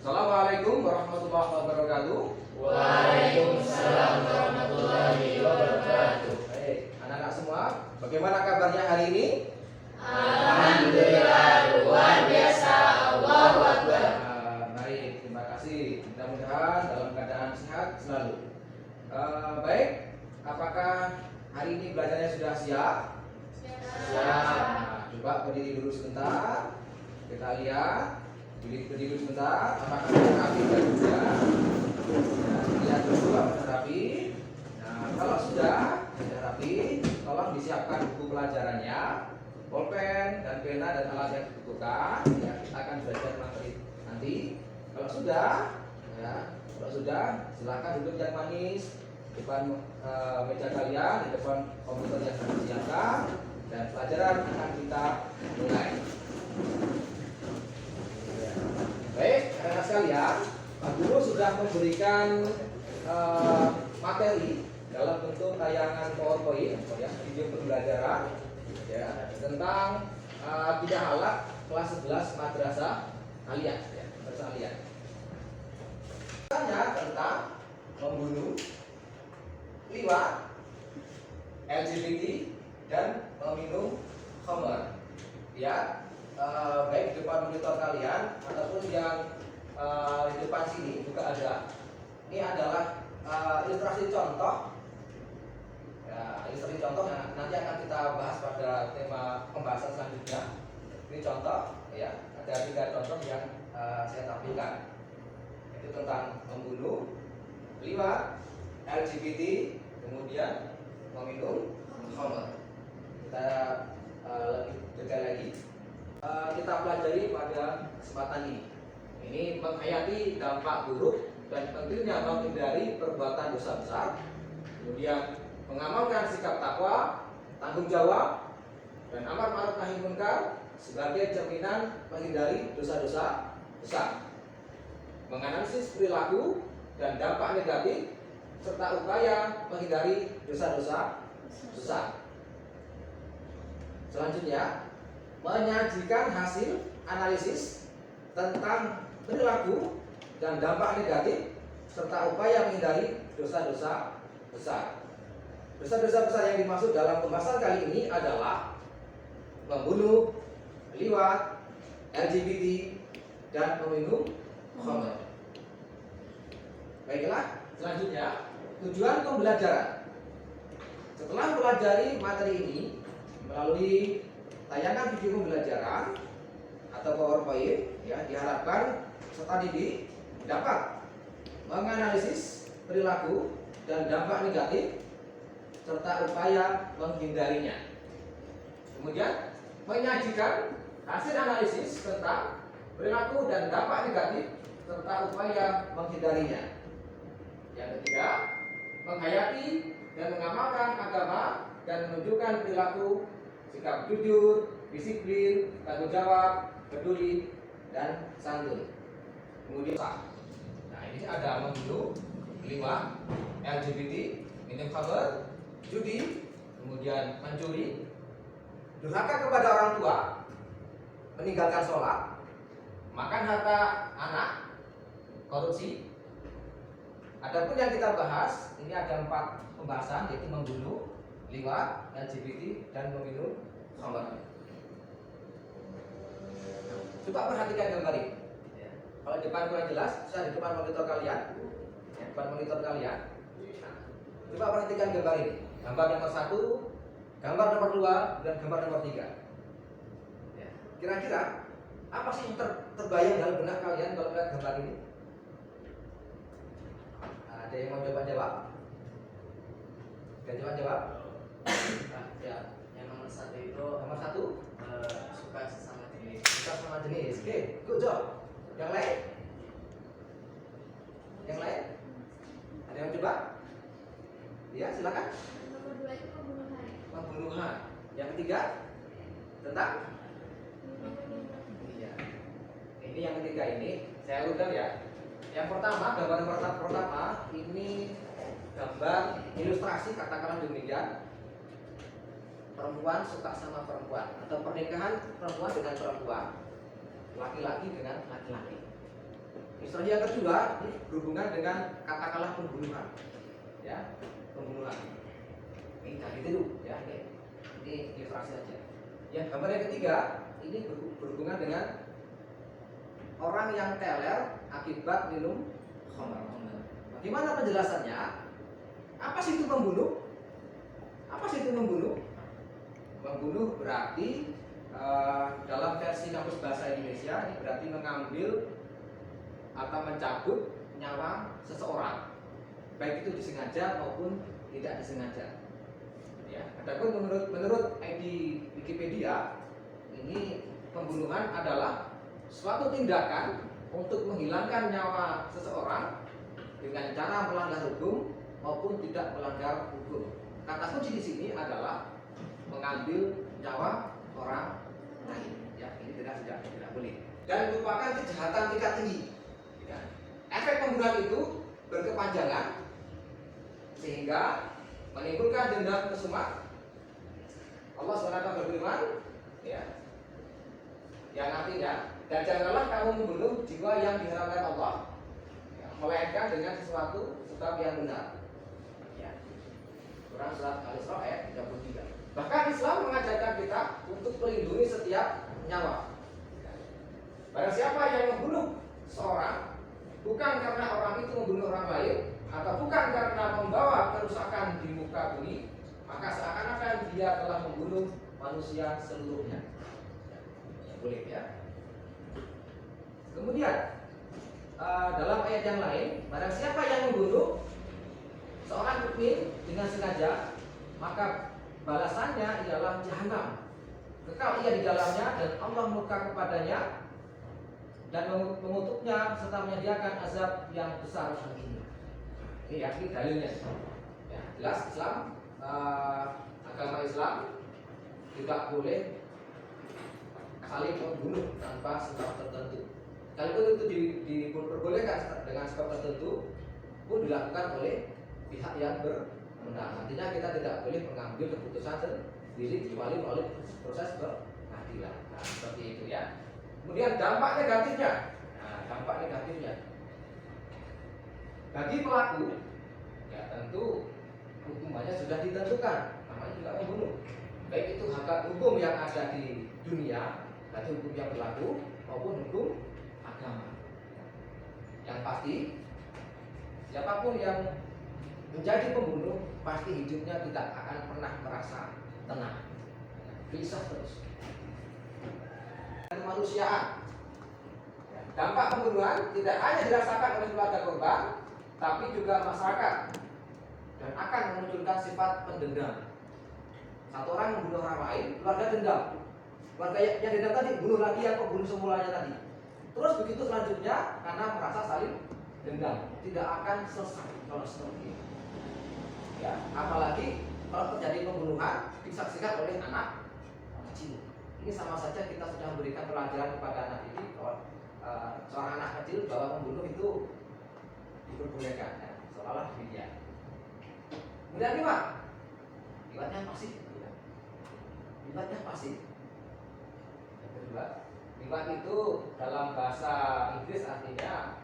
Assalamualaikum warahmatullahi wabarakatuh. Waalaikumsalam warahmatullahi wabarakatuh. Baik, anak-anak semua, bagaimana kabarnya hari ini? Alhamdulillah luar biasa. Allahu Akbar. Baik, terima kasih. Mudah-mudahan dalam keadaan sehat selalu. Baik, apakah hari ini belajarnya sudah siap? Nah, coba berdiri dulu sebentar. Kita lihat. Berdiri dulu sebentar. Apakah sudah rapi dan juga? Lihat dulu apakah rapi. Nah, kalau sudah rapi, tolong disiapkan buku pelajarannya, pulpen dan pena dan alat yang dibutuhkan. Ya, kita akan belajar materi nanti. Kalau sudah, silakan duduk yang manis di depan meja kalian, di depan komputer yang sudah disiapkan, dan pelajaran akan kita mulai. Baik, anak-anak sekalian, Pak Guru sudah memberikan materi dalam bentuk tayangan PowerPoint, ya, video pembelajaran, ya, tentang akidah halak kelas 11 madrasah aliyah, ya, madrasah aliyah. Tanya tentang membunuh, liwat, LGBT dan meminum khamr. Ya, baik di depan monitor kalian ataupun yang di depan sini juga ada. Ini adalah ilustrasi contoh. Ya, ilustrasi contoh yang nanti akan kita bahas pada tema pembahasan selanjutnya. Ini contoh, ya, ada 3 contoh yang saya tampilkan. Itu tentang membunuh, liwat, LGBT, kemudian meminum khamr. Kita lebih detail lagi. Kita pelajari pada kesempatan ini. Ini menghayati dampak buruk dan pentingnya menghindari perbuatan dosa besar. Kemudian mengamalkan sikap takwa, tanggung jawab, dan amar ma'ruf nahi munkar sebagai cerminan menghindari dosa-dosa besar. Menganalisis perilaku dan dampak negatif serta upaya menghindari dosa-dosa besar. Selanjutnya, menyajikan hasil analisis tentang perilaku dan dampak negatif serta upaya menghindari dosa-dosa besar. Dosa-dosa besar yang dimaksud dalam pembahasan kali ini adalah membunuh, liwat, LGBT, dan meminum khamr. Baiklah, selanjutnya tujuan pembelajaran. Setelah mempelajari materi ini melalui tayangan video pembelajaran atau PowerPoint, ya, diharapkan peserta didik dapat menganalisis perilaku dan dampak negatif serta upaya menghindarinya. Kemudian menyajikan hasil analisis tentang perilaku dan dampak negatif serta upaya menghindarinya. Yang ketiga, menghayati dan mengamalkan agama dan menunjukkan perilaku, sikap jujur, disiplin, tanggung jawab, peduli, dan santun. Kemudian, nah ini ada membunuh, liwat, LGBT, minum khamr, judi, kemudian mencuri, durhaka kepada orang tua, meninggalkan sholat, makan harta anak, korupsi. Adapun yang kita bahas, ini ada 4 pembahasan, yaitu membunuh, liwat, LGBT, dan meminum khamr. Coba perhatikan gambar ini. Ya. Kalau depan kurang jelas, bisa di depan monitor kalian. Ya, depan monitor kalian. Nah, coba perhatikan gambar ini. Gambar nomor 1, gambar nomor 2, dan gambar nomor 3. Ya. Kira-kira apa sih yang terbayang dalam benak kalian kalau melihat gambar ini? Ada yang mau coba jawab? Coba jawab. Ya, yang nomor 1 itu Nomor 1, suka sesama jenis. suka sama jenis. Oke, good job. Yang lain? Yang lain? Ada yang coba? Ya, silakan. Nomor 2 itu pembunuhan. Pembunuhan. Yang ketiga tentang? Iya. Ini yang ketiga ini saya urutkan ya. Yang pertama, gambar nomor pertama ini gambar ilustrasi, katakanlah demikian, perempuan suka sama perempuan atau pernikahan perempuan dengan perempuan, laki-laki dengan laki-laki. Ini Soal yang kedua ini berhubungan dengan katakanlah pembunuhan, ya, pembunuhan. Ini dari dulu, ya, ini ilustrasi aja. Ya, gambar yang ketiga ini berhubungan dengan orang yang teler akibat minum khamar. Bagaimana penjelasannya? Apa sih itu membunuh? Apa sih itu membunuh? Membunuh berarti dalam versi kamus bahasa Indonesia ini berarti mengambil atau mencabut nyawa seseorang, baik itu disengaja maupun tidak disengaja. Ya, adapun menurut ID Wikipedia ini pembunuhan adalah suatu tindakan untuk menghilangkan nyawa seseorang dengan cara melanggar hukum maupun tidak melanggar hukum. Kata kunci di sini adalah mengambil nyawa orang lain. Ya, ini tidak boleh. Dan merupakan kejahatan tingkat tinggi. Ya. Efek pembunuhan itu berkepanjangan sehingga menimbulkan dendam kesumat. Allah SWT berfirman, ya, yang artinya, dan janganlah kamu membunuh jiwa yang diharamkan Allah, ya, melainkan dengan sesuatu sebab yang benar. Ya. Quran surat Al-Isra ayat 33. Bahkan Islam mengajarkan kita untuk melindungi setiap nyawa. Barang siapa yang membunuh seorang bukan karena orang itu membunuh orang lain atau bukan karena membawa kerusakan di muka bumi, maka seakan-akan dia telah membunuh manusia seluruhnya. Ya, boleh ya. Kemudian dalam ayat yang lain, barang siapa yang membunuh seorang mukmin dengan sengaja, maka balasannya ialah jahanam. Kekal ia di dalamnya dan Allah murka kepadanya dan mengutuknya serta menyediakan azab yang besar baginya. Ini ya, ini dalilnya. Ya, jelas Islam, agama Islam tidak boleh saling membunuh tanpa sebab tertentu. Kalaupun itu diperbolehkan dengan sebab tertentu, pun dilakukan oleh pihak yang berwenang. Artinya kita tidak boleh mengambil keputusan sendiri kecuali melalui proses pengadilan. Nah, seperti itu ya. Kemudian dampak negatifnya. Nah, dampak negatifnya bagi pelaku, ya tentu hukumannya sudah ditentukan, namanya juga membunuh. Baik itu hukum yang ada di dunia, berarti hukum yang berlaku, maupun hukum agama. Yang pasti, siapapun yang menjadi pembunuh pasti hidupnya tidak akan pernah merasa tenang, gelisah terus. Kemanusiaan. Dampak pembunuhan tidak hanya dirasakan oleh keluarga korban, tapi juga masyarakat, dan akan memunculkan sifat pendendam. Satu orang membunuh orang lain, keluarga dendam. Keluarga yang dendam tadi bunuh lagi yang pembunuh semulanya tadi. Terus begitu selanjutnya karena merasa saling dendam, tidak akan selesai kalau seperti itu. Ya, apalagi kalau terjadi pembunuhan disaksikan oleh anak kecil. Ini sama saja kita sudah memberikan pelajaran kepada anak ini bahwa seorang anak kecil bahwa membunuh itu diperbolehkan, ya, seolah-olah demikian. Kemudian liwatnya pasif, ya. Liwatnya pasif. Yang kedua, liwat itu dalam bahasa Inggris artinya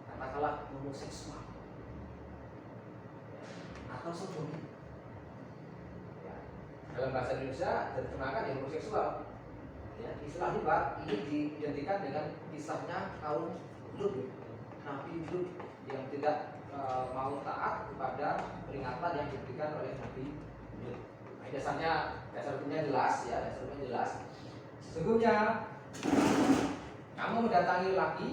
katakanlah homoseksual, ya, atau sodomi. Ya. Dalam bahasa Indonesia diterjemahkan yang homoseksual. Ya, istilah liwat ini diidentikan dengan kisahnya kaum Lut, Nabi Lut yang tidak mau taat kepada peringatan yang diberikan oleh Nabi Lut. Nah, dasar hukumnya jelas, ya, dasar hukumnya jelas. Sesungguhnya kamu mendatangi laki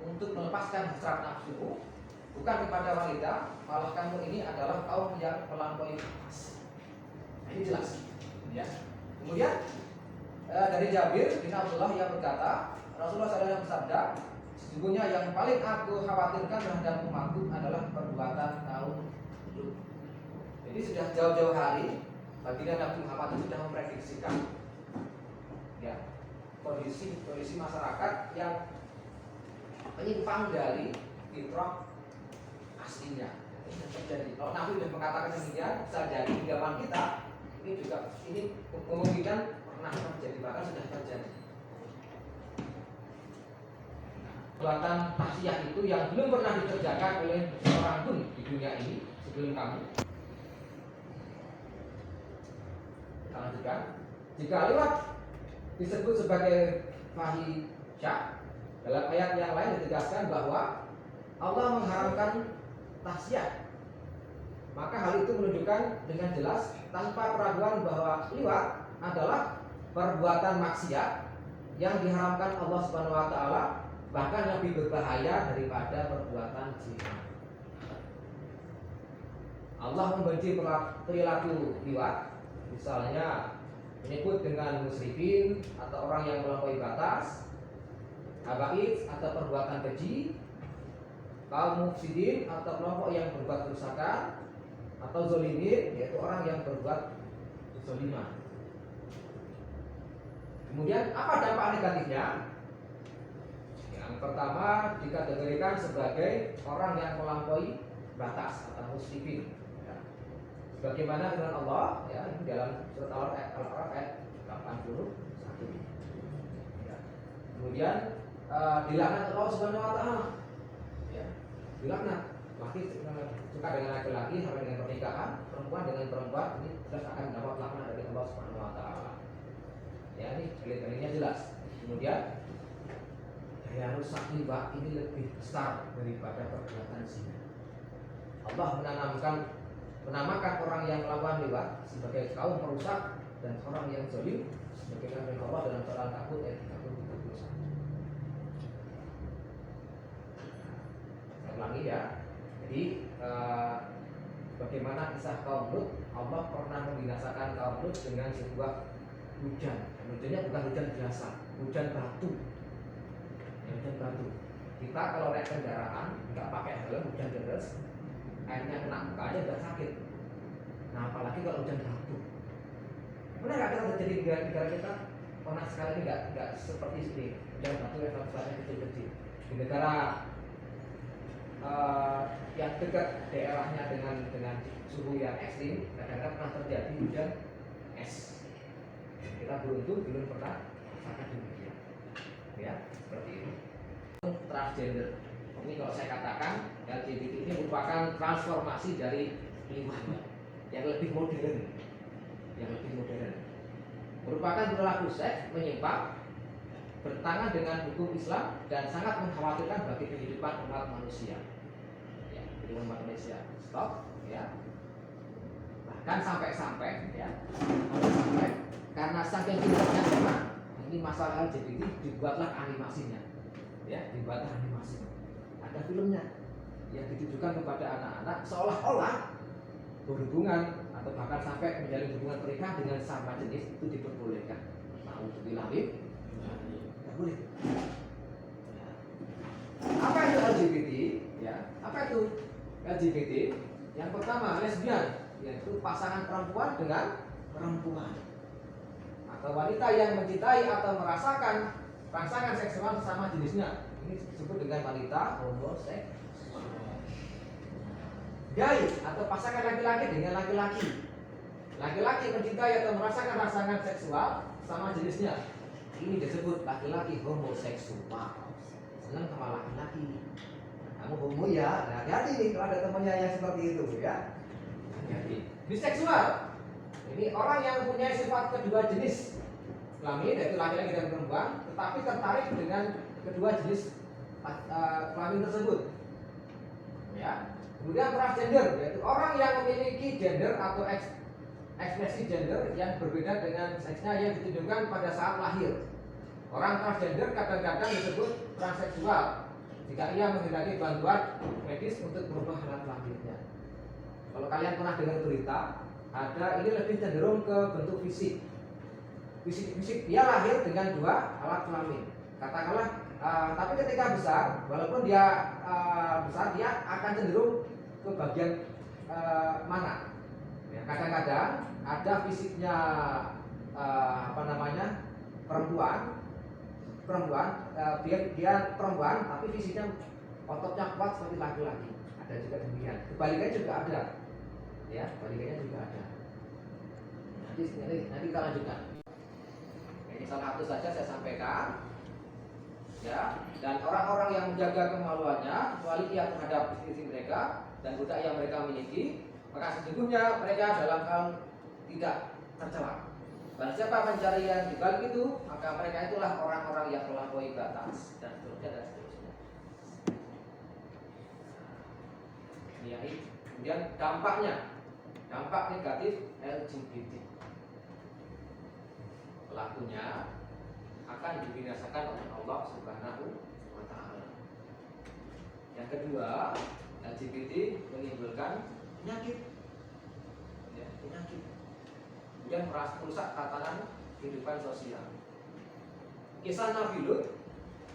untuk melepaskan hasrat nafsumu, bukan kepada wanita, malah kamu ini adalah kaum yang melampaui batas. Nah, ini jelas, ya. Kemudian dari Jabir bin Abdullah yang berkata, Rasulullah SAW bersabda, sesungguhnya yang paling aku khawatirkan terhadap umatku adalah perbuatan kaum Lut. Jadi sudah jauh-jauh hari baginda Nabi Muhammad itu sudah memprediksikan, ya, kondisi masyarakat yang menyimpang dari fitrah aslinya. Ini terjadi. Kalau Nabi sudah mengatakan demikian, bisa jadi di zaman kita ini kemungkinan pernah terjadi, bahkan sudah terjadi. perbuatan maksiat itu yang belum pernah dikerjakan oleh seorang pun di dunia ini sebelum kamu. Kita lanjutkan. Jika lewat disebut sebagai fahisyah, dalam ayat yang lain ditegaskan bahwa Allah mengharamkan tahsyah. Maka hal itu menunjukkan dengan jelas tanpa keraguan bahwa liwat adalah perbuatan maksiat yang diharamkan Allah Subhanahu wa taala, bahkan lebih berbahaya daripada perbuatan zina. Allah membenci perilaku liwat, misalnya menyebut dengan musyrikin atau orang yang melampaui batas, habaib atau perbuatan keji, kaum mufsidin atau kelompok yang berbuat kerusakan, atau zolimin yaitu orang yang berbuat kezaliman. Kemudian apa dampak negatifnya? Yang pertama dikategorikan sebagai orang yang melampaui batas atau musrifin. Ya. Sebagaimana firman Allah ya ini dalam surat Al-Araf ayat 81. Ya. Kemudian dilaknat Allah Subhanahu wa taala. Ya. Dilaknat. Laki suka dengan laki-laki sampai dengan pernikahan, perempuan dengan perempuan, ini jelas akan mendapat laknat dari Allah Subhanahu wa taala. Ya, ini dalil-dalilnya jelas. Kemudian daya rusak riba ini lebih besar daripada perbuatan zina. Allah menamakan orang yang melakukan riba sebagai kaum perusak dan orang yang zalim sebagaimana firman Allah dalam surah Al-Ankabut ayat 31. Saya ulangi ya. Jadi bagaimana kisah kaum Lut, Allah pernah membinasakan kaum Lut dengan sebuah hujan. Dan hujannya bukan hujan biasa, hujan batu. Ya, hujan batu. Kita kalau naik kendaraan nggak pakai helm, hujan deras, airnya kena mukanya udah sakit. Nah apalagi kalau hujan batu. Benar nggak kita terjadi di negara kita? Panas sekali ini nggak seperti ini. Hujan batu yang levelnya kecil-kecil. Di negara yang dekat daerahnya dengan suhu yang ekstrim, kadang-kadang pernah terjadi hujan es. Kita beruntung belum pernah merasakan demikian. Ya, seperti ini. Transgender. Ini kalau saya katakan LGBT ini merupakan transformasi dari lingkungan yang lebih modern, merupakan perilaku seks menyimpang, bertentangan dengan hukum Islam dan sangat mengkhawatirkan bagi kehidupan umat manusia. Ya, kehidupan umat manusia. Stop, ya. Bahkan sampai ya, karena saking tidaknya memang ini masalah LGBT dibuatlah animasinya, ya, dibuatlah animasinya. Ada filmnya yang ditujukan kepada anak-anak seolah-olah berhubungan atau bahkan sampai menjalin hubungan pernikahan dengan sama jenis itu diperbolehkan. Nauzubillah nggak boleh. Apa itu LGBT? Ya, apa itu LGBT? Yang pertama lesbian, yaitu pasangan perempuan dengan perempuan, atau wanita yang mencintai atau merasakan rangsangan seksual sesama jenisnya. Ini disebut dengan wanita homoseksual. Gay atau pasangan laki-laki dengan laki-laki. Laki-laki mencintai atau merasakan rangsangan seksual sama jenisnya. Ini disebut laki-laki homoseksual. Senang sama laki-laki. Kamu homo ya, nah, hati-hati nih kalau ada temannya yang seperti itu ya. Hati-hati. Biseksual. Ini orang yang mempunyai sifat kedua jenis kelamin, yaitu laki-laki dan perempuan, tetapi tertarik dengan kedua jenis kelamin tersebut. Ya. Kemudian transgender, yaitu orang yang memiliki gender atau ekspresi gender yang berbeda dengan seksnya yang ditunjukkan pada saat lahir. Orang transgender kadang-kadang disebut transseksual jika ia menghendaki bantuan medis untuk merubah alat kelaminnya. Kalau kalian pernah dengar berita, ada ini lebih cenderung ke bentuk fisik. Fisik dia lahir dengan dua alat kelamin. Katakanlah, tapi ketika besar, walaupun dia besar, dia akan cenderung ke bagian mana? Ya, kadang-kadang ada fisiknya perempuan, dia perempuan tapi fisiknya ototnya kuat seperti laki-laki. Ada juga demikian. Kebalikannya juga ada. Ya, kebalikannya juga ada. Nanti kita lanjutkan. Ini salah satu saja saya sampaikan. ya, dan orang-orang yang menjaga kemaluannya kecuali ia terhadap istri mereka dan budak yang mereka miliki, maka sesungguhnya mereka dalam hal tidak tercela. Barang siapa mencari yang dibalik itu, maka mereka itulah orang-orang yang melampaui batas dan seterusnya dan seterusnya. Ya, kemudian dampak negatif LGBT. Pelakunya akan dibinasakan oleh Allah Subhanahu wa Ta'ala. Yang kedua, LGBT menimbulkan penyakit. Ya, penyakit. Kemudian merusak tatanan kehidupan sosial. Kisah Nabi Lut,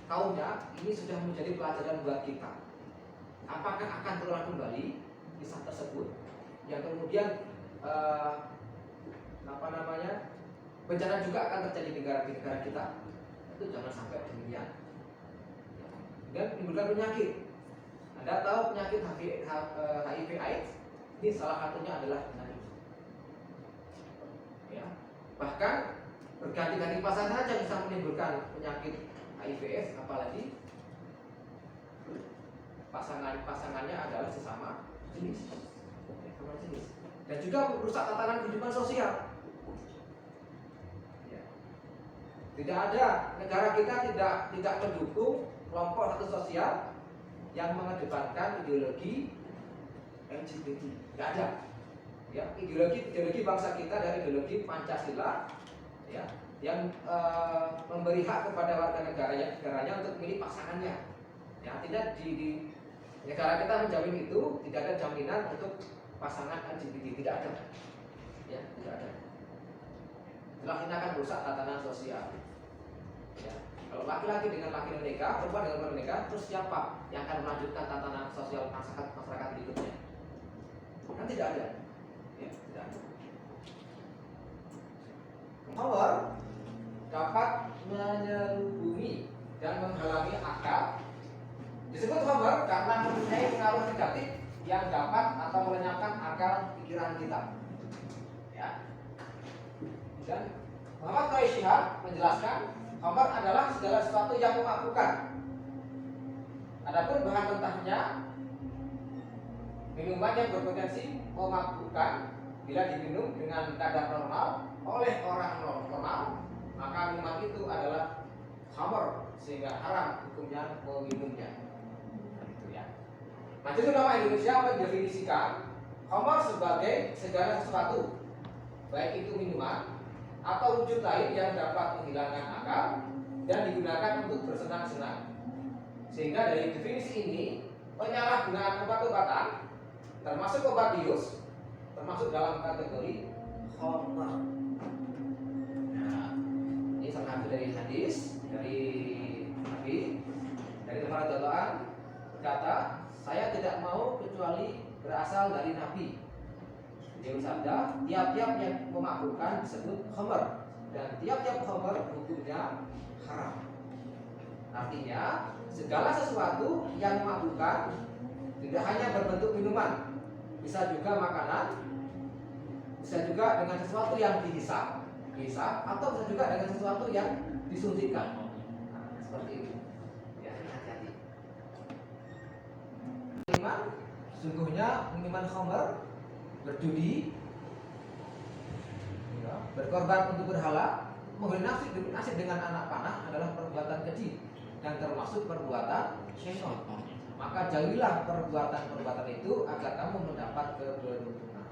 kaumnya ini sudah menjadi pelajaran buat kita. Apakah akan terulang kembali kisah tersebut yang kemudian bencana juga akan terjadi di negara kita? Itu jangan sampai demikian. Dan menimbulkan penyakit. Anda tahu penyakit HIV/AIDS? Ini salah satunya adalah penyakit. Ya. Bahkan berganti-ganti pasangan saja bisa menimbulkan penyakit HIV/AIDS, apalagi pasangannya adalah sesama jenis. Dan juga merusak tatanan kehidupan sosial. Ya. Tidak ada, negara kita tidak mendukung kelompok satu sosial yang mengedepankan ideologi LGBT. Tidak ada. Ya, ideologi bangsa kita dari ideologi Pancasila, ya, yang memberi hak kepada warga negaranya untuk memilih pasangannya. Ya, tidak di negara kita menjamin itu, tidak ada jaminan untuk pasangan LGBT, tidak ada. Ya, tidak ada. Jelas ini akan merusak tatanan sosial. Ya. Kalau laki-laki dengan laki menikah, perempuan dengan perempuan menikah, terus siapa yang akan melanjutkan tatanan sosial masyarakat berikutnya? Kan tidak ada. Ya, tidak ada. Khamr dapat menyelubungi dan menghalangi akal. Disebut khamr karena mempunyai pengaruh negatif yang dapat atau melenyapkan akal pikiran kita. Ya. Dan Muhammad Qaisyah menjelaskan khamr adalah segala sesuatu yang memabukkan. Adapun bahan mentahnya minuman yang berpotensi memabukkan bila diminum dengan kadar normal oleh orang normal, maka minuman itu adalah khamr sehingga haram hukumnya meminumnya. Itu ya. Majelis Ulama Indonesia mendefinisikan khamr sebagai segala sesuatu, baik itu minuman atau wujud lain yang dapat menghilangkan akal dan digunakan untuk bersenang-senang. Sehingga dari definisi ini, penyalahgunaan obat-obatan termasuk obat bius termasuk dalam kategori khamr. Nah, ini salah satu dari hadis dari Nabi dari Umar radhiyallahu anhu berkata, saya tidak mau kecuali berasal dari Nabi. Dia bersabda, tiap-tiap yang memabukkan disebut khamr dan tiap-tiap khamr hukumnya haram. Artinya segala sesuatu yang memabukkan tidak hanya berbentuk minuman, bisa juga makanan, bisa juga dengan sesuatu yang dihisap, atau bisa juga dengan sesuatu yang disuntikkan. Nah, seperti itu. Ya, hati-hati. Minuman, sesungguhnya minuman khamr, berjudi, ya, berkorban untuk berhala, menghuni nasib dengan anak panah adalah perbuatan keji dan termasuk perbuatan syaitan. Maka jauhilah perbuatan-perbuatan itu agar kamu mendapat keberuntungan.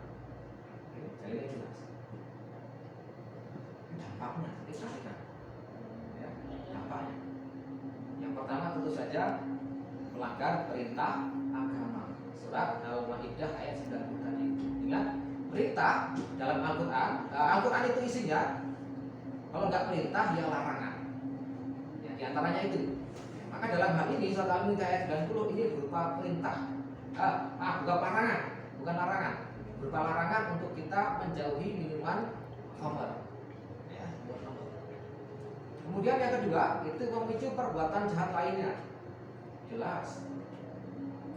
Jadi ini jelas. Dampaknya, perhatikan. Ya, dampaknya. Yang pertama tentu saja melanggar perintah agama. Surat Al-Maidah ayat 90 tadi. Ingat, perintah dalam Al-Quran. Al-Quran itu isinya, kalau nggak perintah ya larangan. Ya, di antaranya itu. Maka dalam hal ini surat Al-Maidah ayat 90 ini berupa perintah, bukan larangan, berupa larangan untuk kita menjauhi minuman khamr. Ya, kemudian yang kedua itu memicu perbuatan jahat lainnya. Jelas.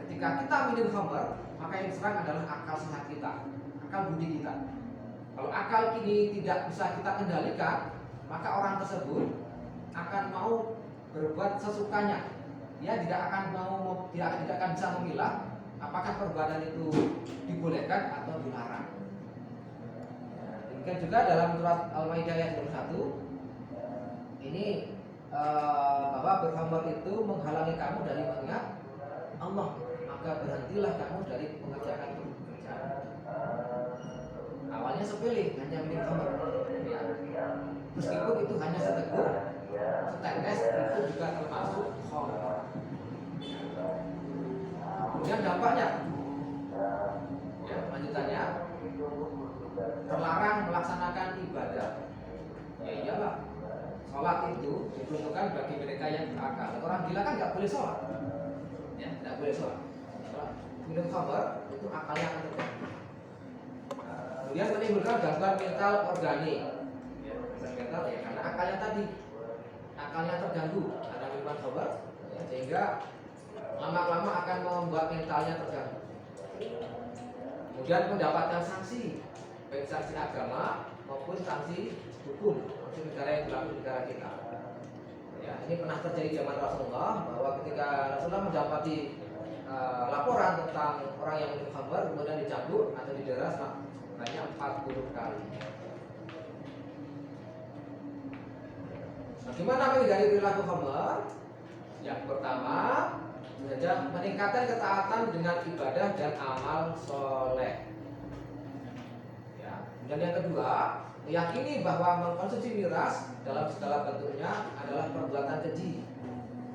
Ketika kita minum khamr, maka yang diserang adalah akal sehat kita, akal budi kita. Kalau akal ini tidak bisa kita kendalikan, maka orang tersebut akan mau berbuat sesukanya. Dia tidak akan bisa memilah apakah perbuatan itu dibolehkan atau dilarang. Demikian juga dalam surat Al-Maidah ayat 21 ini bahwa berkhamar itu menghalangi kamu dari mengingat Allah, maka berhentilah kamu dari mengerjakan pekerjaan. Awalnya sepele, hanya minum khamar, ya. Meskipun itu hanya setegur, setetes, itu juga termasuk khamar. Kemudian dampaknya, ya, lanjutannya terlarang melaksanakan ibadah. Ya iyalah, sholat itu diperuntukkan bagi mereka yang berakal. Orang gila kan nggak boleh sholat, ya, nggak boleh sholat. Minum khamar itu akalnya akan terganggu. Kemudian menimbulkan gangguan mental organik. Ya, gangguan mental ya karena akalnya terganggu karena minuman khamar, ya, sehingga lama-lama akan membuat mentalnya terganggu. Kemudian mendapatkan sanksi, baik sanksi agama maupun sanksi hukum, sanksi negara yang berlaku di negara kita. Ya, ini pernah terjadi zaman Rasulullah bahwa ketika Rasulullah mendapati laporan tentang orang yang minum khamar kemudian dicambuk atau didera sebanyak 40 kali. Bagaimana menghindari perilaku khamar? Yang pertama, meningkatkan ketaatan dengan ibadah dan amal soleh. Ya. Dan yang kedua, meyakini bahwa mengkonsumsi miras dalam segala bentuknya adalah perbuatan keji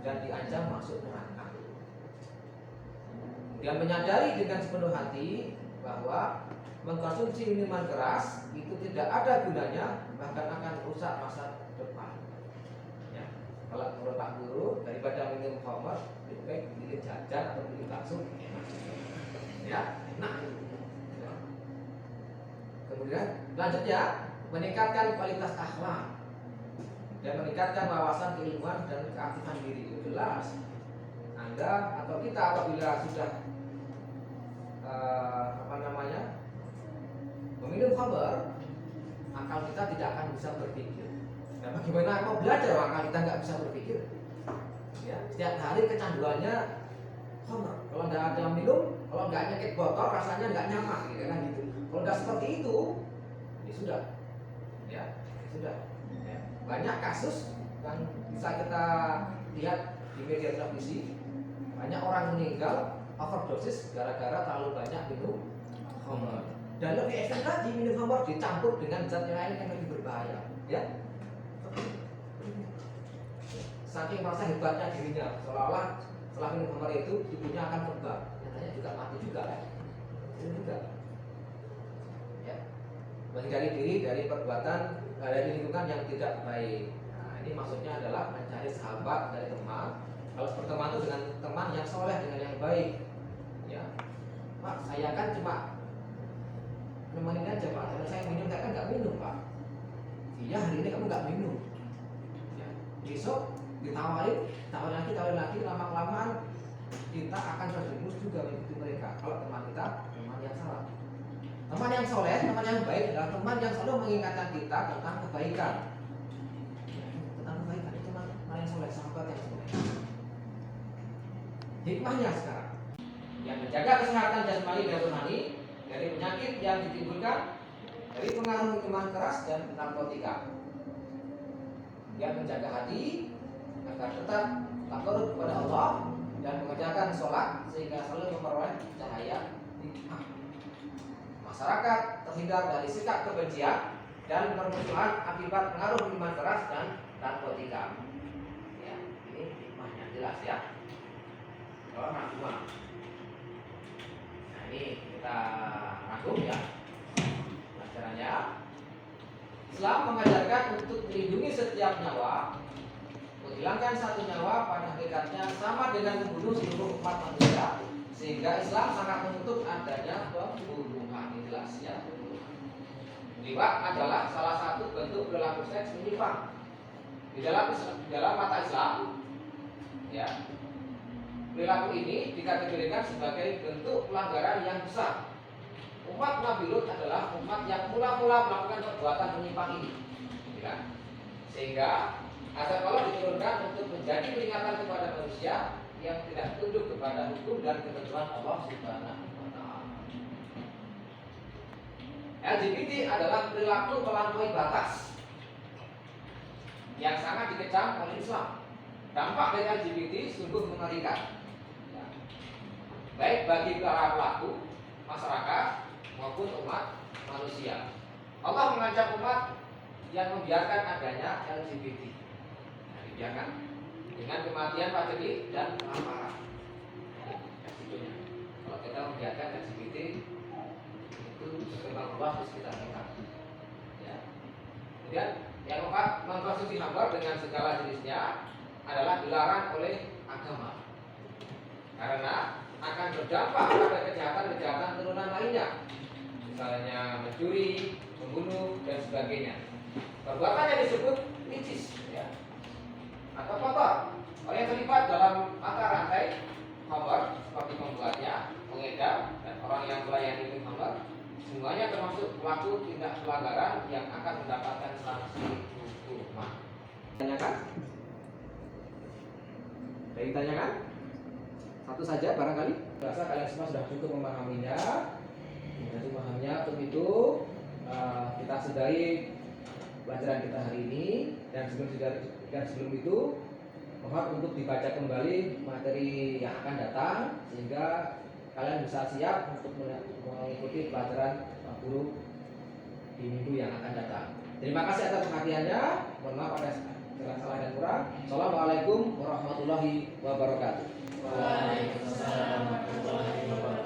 dan diancam masuk neraka. Kemudian menyadari dengan sepenuh hati bahwa mengkonsumsi minuman keras itu tidak ada gunanya, bahkan akan rusak masa depan. Ya. Kalau menurut Pak Guru, daripada minum khamar lebih baik pilih jajan atau pilih bakso, ya enak. Ya. Kemudian lanjutnya meningkatkan kualitas akhlak dan meningkatkan wawasan keilmuan dan keaktifan diri. Itu jelas Anda atau kita apabila sudah meminum khamar, akal kita tidak akan bisa berpikir. Nah, bagaimana mau belajar akal kita nggak bisa berpikir? Ya, setiap hari kecanduannya khamar. Kalau nggak ada minum, kalau nggak nyekik botol rasanya nggak nyaman, gitu kan gitu. Kalau nggak seperti itu, ya sudah, ya sudah. Ya. Banyak kasus yang bisa kita lihat di media televisi, banyak orang meninggal overdosis gara-gara terlalu banyak minum khamar. Dan lebih ekstrem lagi, minum khamar dicampur dengan zat yang lain yang lebih berbahaya, ya. Saking merasa hebatnya dirinya, seolah-olah setelah minum khamar itu tubuhnya akan kebal, nyatanya juga mati juga, ya. Itu juga, ya. Menghindari diri dari perbuatan dari lingkungan yang tidak baik. Nah, ini maksudnya adalah mencari sahabat dari teman. Kalau berteman itu dengan teman yang soleh, dengan yang baik, ya. Pak, saya kan cuma nemenin aja Pak, kalau saya minum saya kan nggak minum Pak. Iya, hari ini kamu nggak minum, ya. Besok ditawarin lagi, lama-kelamaan kita akan terjerumus juga mengikuti mereka. Kalau teman kita teman yang salah. Teman yang soleh, teman yang baik adalah teman yang selalu mengingatkan kita tentang kebaikan. Tentang kebaikan itu teman yang soleh, sahabat yang soleh. Hikmahnya sekarang, yang menjaga kesehatan jasmani dan rohani dari penyakit yang ditimbulkan dari pengaruh minuman keras dan narkotika. Yang menjaga hati agar tetap takarub kepada Allah dan mengerjakan sholat sehingga selalu memperoleh cahaya hikmah. Masyarakat terhindar dari sikap kebencian dan permusuhan akibat pengaruh minuman keras dan narkotika. Ya, ini hikmahnya jelas ya. Rangkuman. Nah, ini kita rangkum ya pelajarannya. Islam mengajarkan untuk melindungi setiap nyawa. Menghilangkan satu nyawa pada hakikatnya sama dengan membunuh seluruh umat manusia, sehingga Islam sangat menuntut adanya pembunuhan. Ini jelas ya. Liwat adalah salah satu bentuk perilaku seks menyimpang. Di dalam mata Islam, ya, perilaku ini dikategorikan sebagai bentuk pelanggaran yang besar. Umat Nabi Lut adalah umat yang mula-mula melakukan perbuatan menyimpang ini, ya. Sehingga Azab Allah diturunkan untuk menjadi peringatan kepada manusia yang tidak tunduk kepada hukum dan ketentuan Allah Subhanahu wa taala. LGBT adalah perilaku melampaui batas yang sangat dikecam oleh Islam. Dampak dari LGBT sungguh mengerikan, ya, baik bagi para pelaku, masyarakat maupun umat manusia. Allah mengancam umat yang membiarkan adanya LGBT, nah, dibiarkan dengan kematian paceklik dan kelaparan. Resikonya kalau kita membiarkan LGBT itu berkembang luas di sekitar kita. Ya. Kemudian yang keempat, mengkonsumsi hambar dengan segala jenisnya adalah dilarang oleh agama karena akan berdampak pada kejahatan-kejahatan turunan lainnya, misalnya mencuri, membunuh dan sebagainya. Perbuatan yang disebut nicis, ya, atau kotor. Orang yang terlibat dalam mata rantai hambar seperti pembuatnya, pengedar, dan orang yang melayani hambar, semuanya termasuk pelaku tindak pelanggaran yang akan mendapatkan sanksi hukuman. Tanyakan? Ada yang ditanyakan? Satu saja barangkali. Rasa kalian semua sudah cukup memahaminya. Sudah memahaminya. Untuk itu kita sudahi pelajaran kita hari ini, dan sebelum itu mohon untuk dibaca kembali materi yang akan datang sehingga kalian bisa siap untuk mengikuti pelajaran guru di minggu yang akan datang. Terima kasih atas perhatiannya. Mohon maaf ada segala salah dan kurang. Assalamualaikum warahmatullahi wabarakatuh. Waalaikumsalam warahmatullahi wabarakatuh.